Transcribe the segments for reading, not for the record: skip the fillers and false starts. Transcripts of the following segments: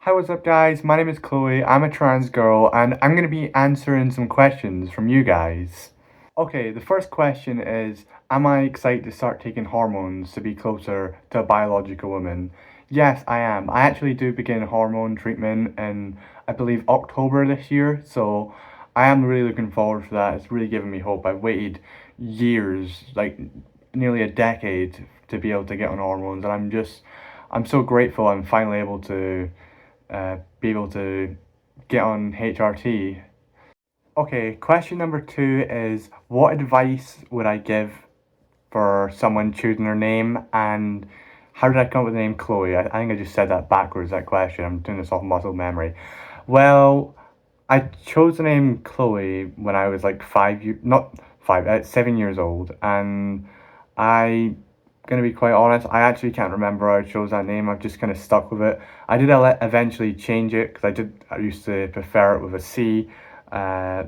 Hi, what's up, guys? My name is Chloe. I'm a trans girl, and I'm going to be answering some questions from you guys. Okay, the first question is, am I excited to start taking hormones to be closer to a biological woman? Yes, I am. I actually do begin hormone treatment in, I believe, October this year, so I am really looking forward to that. It's really giving me hope. I've waited years, like nearly a decade, to be able to get on hormones, and I'm so grateful I'm finally able to be able to get on HRT. Okay, question number two is, what advice would I give for someone choosing their name, and how did I come up with the name Chloe? I think I just said that backwards, that question. I'm doing this off muscle memory. Well, I chose the name Chloe when I was like 5 years, not five, 7 years old, and I, gonna be quite honest, I actually can't remember how I chose that name. I've just kind of stuck with it. I did eventually change it because I used to prefer it with a C, uh,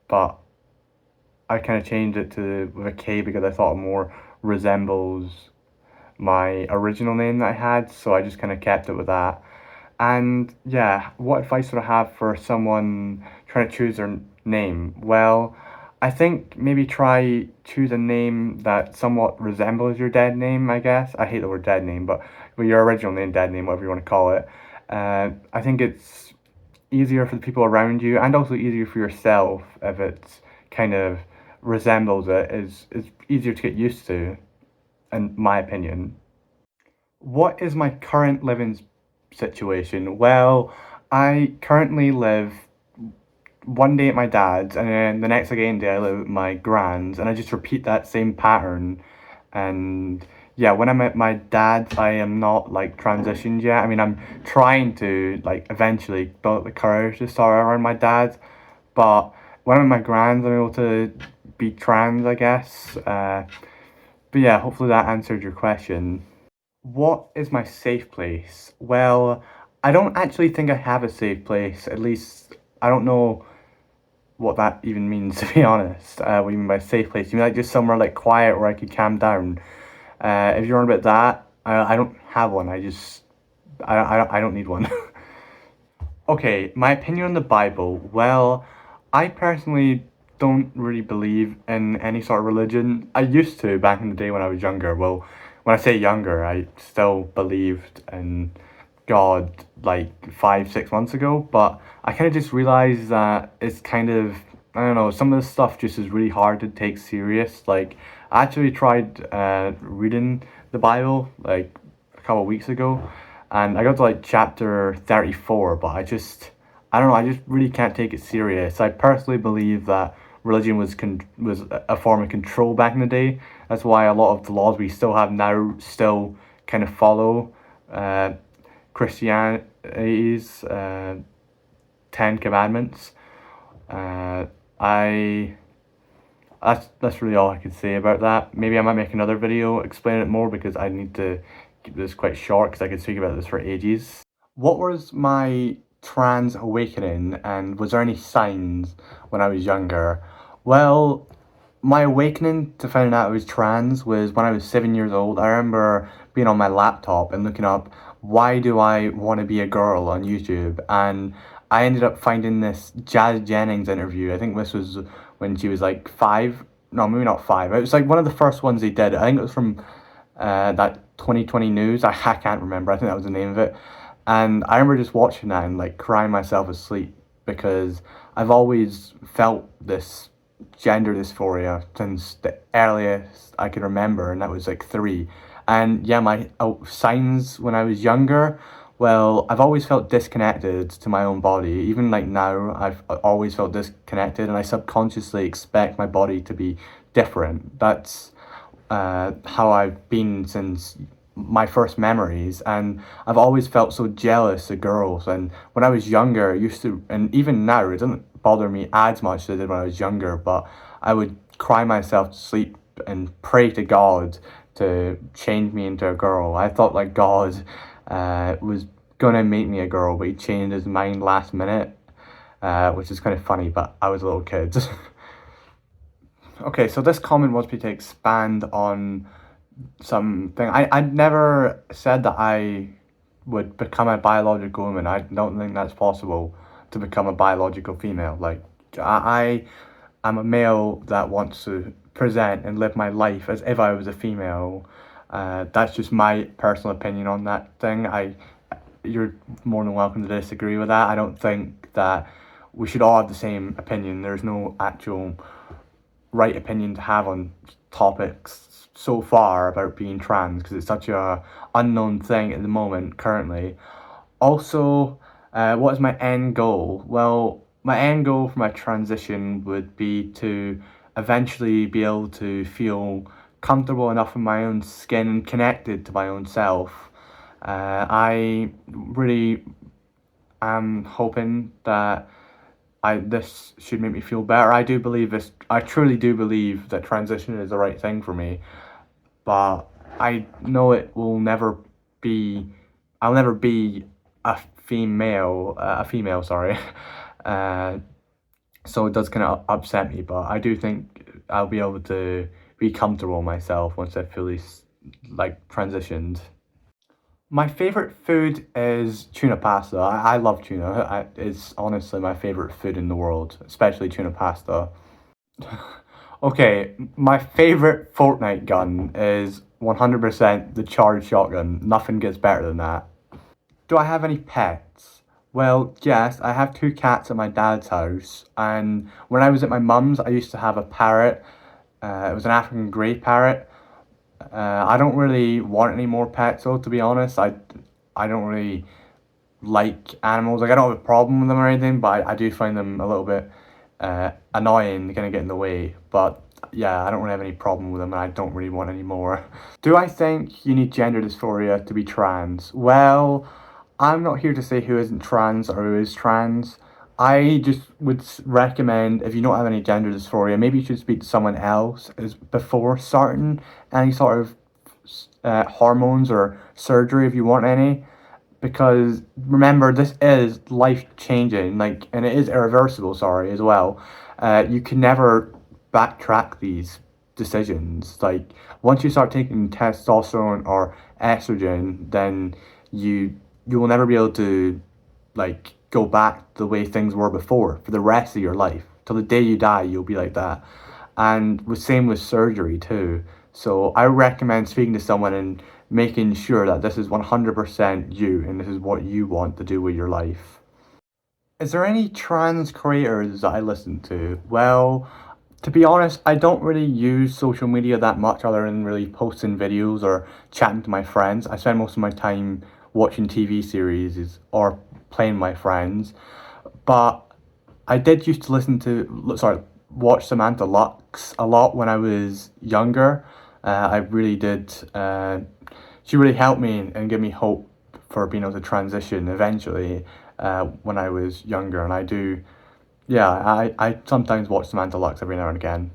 but I kind of changed it to with a K because I thought it more resembles my original name that I had, so I just kind of kept it with that. And yeah, what advice would I have for someone trying to choose their name? Well, I think maybe try choose a name that somewhat resembles your dead name, I guess. I hate the word dead name, but your original name, dead name, whatever you want to call it. I think it's easier for the people around you and also easier for yourself if it's kind of resembles it. Is easier to get used to, in my opinion. What is my current living situation? Well, I currently live one day at my dad's, and then the next again day I live at my grand's, and I just repeat that same pattern. And yeah, when I'm at my dad's, I am not like transitioned yet. I mean, I'm trying to like eventually build up the courage to start around my dad's, but when I'm at my grand's, I'm able to be trans, I guess. But yeah, hopefully that answered your question. What is my safe place? Well, I don't actually think I have a safe place. At least I don't know what that even means, to be honest. What do you mean by safe place? You mean like just somewhere like quiet where I could calm down? If you're on about that, I don't have one. I don't need one. Okay, my opinion on the Bible. Well, I personally don't really believe in any sort of religion. I used to back in the day when I was younger. Well, when I say younger, I still believed in God like 5, 6 months ago, but I kind of just realized that it's kind of, I don't know, some of the stuff just is really hard to take serious. Like, I actually tried reading the Bible like a couple of weeks ago, and I got to like chapter 34, but I don't know, I just really can't take it serious. I personally believe that religion was a form of control back in the day. That's why a lot of the laws we still have now still kind of follow Christianity's Ten Commandments. I that's really all I could say about that. Maybe I might make another video explaining it more because I need to keep this quite short because I could speak about this for ages. What was my trans awakening, and was there any signs when I was younger? Well, my awakening to finding out I was trans was when I was 7 years old. I remember being on my laptop and looking up, why do I want to be a girl on YouTube? And I ended up finding this Jazz Jennings interview. I think this was when she was like 5. No, maybe not 5. It was like one of the first ones they did. I think it was from that 2020 News. I can't remember. I think that was the name of it. And I remember just watching that and like crying myself asleep because I've always felt this gender dysphoria since the earliest I can remember, and that was like 3. And yeah, my signs when I was younger, well, I've always felt disconnected to my own body. Even like now, I've always felt disconnected, and I subconsciously expect my body to be different. That's how I've been since my first memories, and I've always felt so jealous of girls. And when I was younger, it used to, and even now, it doesn't bother me as much as it did when I was younger, but I would cry myself to sleep and pray to God to change me into a girl. I thought like God was gonna make me a girl, but he changed his mind last minute, which is kind of funny, but I was a little kid. Okay, so this comment wants me to expand on something. I never said that I would become a biological woman. I don't think that's possible to become a biological female. Like, I'm a male that wants to present and live my life as if I was a female. That's just my personal opinion on that thing. You're more than welcome to disagree with that. I don't think that we should all have the same opinion. There's no actual right opinion to have on topics so far about being trans because it's such a unknown thing at the moment currently. Also, what is my end goal? Well, my end goal for my transition would be to eventually be able to feel comfortable enough in my own skin and connected to my own self. I really am hoping that this should make me feel better. I do believe this. I truly do believe that transition is the right thing for me, but I know it will never be. I'll never be a female. Sorry. Uh, so it does kind of upset me, but I do think I'll be able to be comfortable myself once I fully like transitioned. My favorite food is tuna pasta. I love tuna. It's honestly my favorite food in the world, especially tuna pasta. Okay, my favorite Fortnite gun is 100% the charged shotgun. Nothing gets better than that. Do I have any pets? Well, yes, I have two cats at my dad's house, and when I was at my mum's, I used to have a parrot. It was an African grey parrot. I don't really want any more pets though, to be honest. I don't really like animals. Like, I don't have a problem with them or anything, but I do find them a little bit annoying. They're gonna get in the way. But yeah, I don't really have any problem with them, and I don't really want any more. Do I think you need gender dysphoria to be trans? Well, I'm not here to say who isn't trans or who is trans. I just would recommend, if you don't have any gender dysphoria, maybe you should speak to someone else as before starting any sort of hormones or surgery if you want any, because remember, this is life changing, like, and it is irreversible. Sorry, as well. You can never backtrack these decisions. Like, once you start taking testosterone or estrogen, then you will never be able to like go back the way things were before for the rest of your life. Till the day you die, you'll be like that. And the same with surgery too. So I recommend speaking to someone and making sure that this is 100% you and this is what you want to do with your life. Is there any trans creators that I listen to? Well, to be honest, I don't really use social media that much other than really posting videos or chatting to my friends. I spend most of my time watching TV series or playing with my friends. But I did used to watch Samantha Lux a lot when I was younger. I really did. She really helped me and gave me hope for being able to transition eventually when I was younger. And I do, yeah, I sometimes watch Samantha Lux every now and again.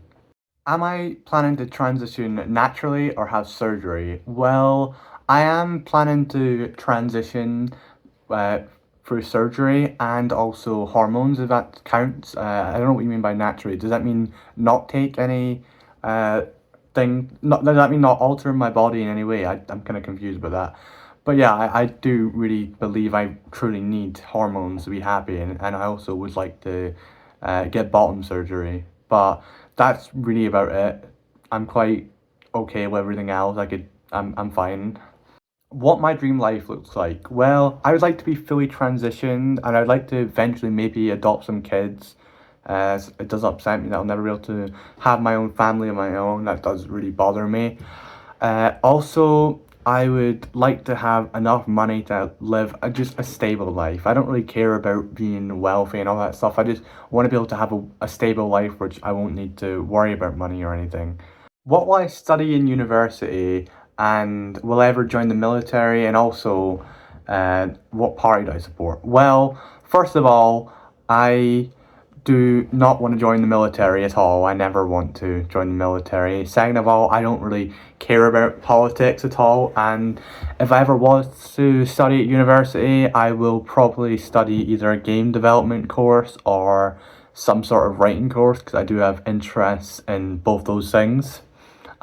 Am I planning to transition naturally or have surgery? Well, I am planning to transition uh, through surgery and also hormones, if that counts. I don't know what you mean by naturally. Does that mean not take any does that mean not alter my body in any way? I'm kind of confused about that. But yeah, I do really believe I truly need hormones to be happy, and I also would like to get bottom surgery. But that's really about it. I'm quite okay with everything else. I'm fine. What my dream life looks like? Well, I would like to be fully transitioned, and I'd like to eventually maybe adopt some kids. As it does upset me that I'll never be able to have my own family of my own. That does really bother me. Also, I would like to have enough money to live just a stable life. I don't really care about being wealthy and all that stuff. I just want to be able to have a stable life, which I won't need to worry about money or anything. What will I study in university, and will I ever join the military, and also what party do I support? Well, first of all, I do not want to join the military at all. I never want to join the military. Second of all, I don't really care about politics at all, and if I ever was to study at university, I will probably study either a game development course or some sort of writing course, because I do have interests in both those things.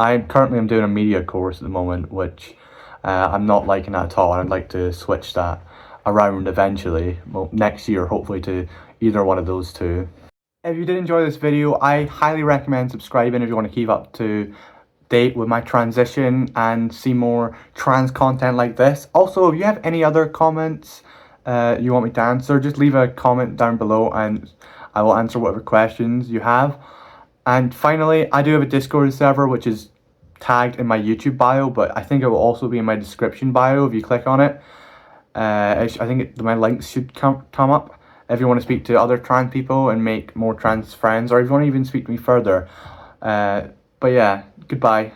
I'm doing a media course at the moment, which I'm not liking that at all, and I'd like to switch that around eventually. Well, next year, hopefully, to either one of those two. If you did enjoy this video, I highly recommend subscribing if you want to keep up to date with my transition and see more trans content like this. Also, if you have any other comments you want me to answer, just leave a comment down below and I will answer whatever questions you have. And finally, I do have a Discord server which is tagged in my YouTube bio, but I think it will also be in my description bio if you click on it. I think my links should come up if you want to speak to other trans people and make more trans friends, or if you want to even speak to me further. But yeah, goodbye.